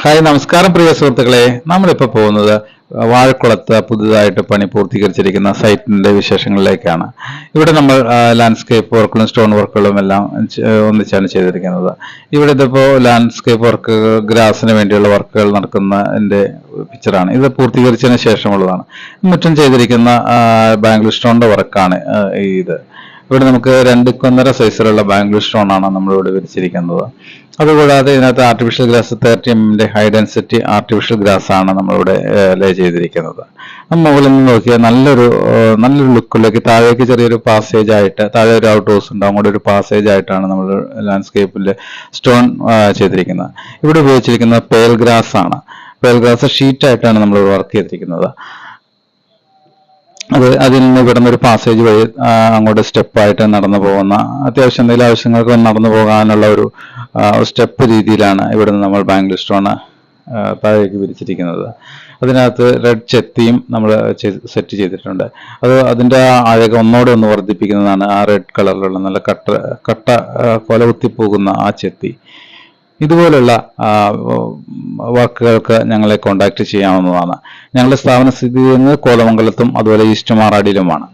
Hi നമസ്കാരം പ്രിയ സുഹൃത്തുക്കളെ. നമ്മളിപ്പോൾ പോകുന്നത് വാഴക്കുളത്ത് പുതുതായിട്ട് പണി പൂർത്തീകരിച്ചിരിക്കുന്ന സൈറ്റിന്റെ വിശേഷങ്ങളിലേക്കാണ്. ഇവിടെ നമ്മൾ ലാൻഡ്സ്കേപ്പ് വർക്കുകളും സ്റ്റോൺ വർക്കുകളും എല്ലാം ഒന്നിച്ചാണ് ചെയ്തിരിക്കുന്നത്. ഇവിടെ ഇതിപ്പോൾ ലാൻഡ്സ്കേപ്പ് വർക്ക് ഗ്രാസിന് വേണ്ടിയുള്ള വർക്കുകൾ നടക്കുന്നതിന്റെ പിക്ചറാണ്. ഇത് പൂർത്തീകരിച്ചതിന് ശേഷമുള്ളതാണ്. മുറ്റം ചെയ്തിരിക്കുന്ന ബാംഗ്ലൂർ സ്റ്റോണിന്റെ വർക്കാണ് ഇത്. ഇവിടെ നമുക്ക് 2.5 സൈസിലുള്ള ബാംഗ്ലൂർ സ്റ്റോൺ ആണ് നമ്മളിവിടെ വിരിച്ചിരിക്കുന്നത്. അതുകൂടാതെ ഇതിനകത്ത് artificial grass 30 mm high density artificial grass ആണ് നമ്മളിവിടെ ലേ ചെയ്തിരിക്കുന്നത്. മുകളിൽ നിന്ന് നോക്കിയാൽ നല്ലൊരു ലുക്കിലേക്ക് താഴേക്ക് ചെറിയൊരു പാസേജ് ആയിട്ട്, താഴെ ഒരു ഔട്ട് ഹൗസ് ഉണ്ട്, അങ്ങോട്ട് ഒരു പാസേജ് ആയിട്ടാണ് നമ്മൾ ലാൻഡ്സ്കേപ്പിൽ സ്റ്റോൺ ചെയ്തിരിക്കുന്നത്. ഇവിടെ ഉപയോഗിച്ചിരിക്കുന്നത് പേൽ ഗ്രാസ് ആണ്. പേൽ ഗ്രാസ് ഷീറ്റ് ആയിട്ടാണ് നമ്മൾ വർക്ക് ചെയ്തിരിക്കുന്നത്. അതിൽ നിന്ന് ഇവിടുന്ന് ഒരു പാസേജ് വഴി അങ്ങോട്ട് സ്റ്റെപ്പായിട്ട് നടന്നു പോകുന്ന, അത്യാവശ്യം എന്തെങ്കിലും ആവശ്യങ്ങൾക്ക് നടന്നു പോകാനുള്ള ഒരു സ്റ്റെപ്പ് രീതിയിലാണ് ഇവിടുന്ന് നമ്മൾ ബാംഗ്ലൂർ സ്റ്റോൺ താഴേക്ക് വിരിച്ചിരിക്കുന്നത്. അതിനകത്ത് റെഡ് ചെത്തിയും നമ്മൾ സെറ്റ് ചെയ്തിട്ടുണ്ട്. അതിൻ്റെ ആഴകം ഒന്നോടെ ഒന്ന് വർദ്ധിപ്പിക്കുന്നതാണ് ആ റെഡ് കളറിലുള്ള നല്ല കട്ട കൊല കുത്തിപ്പോകുന്ന ആ ചെത്തി. ഇതുപോലുള്ള വർക്കുകൾക്ക് ഞങ്ങളെ കോൺടാക്ട് ചെയ്യാവുന്നതാണ്. ഞങ്ങളുടെ സ്ഥാപന സ്ഥിതി ചെയ്യുന്നത് കോതമംഗലത്തും അതുപോലെ ഈസ്റ്റ് മാറാടിയിലുമാണ്.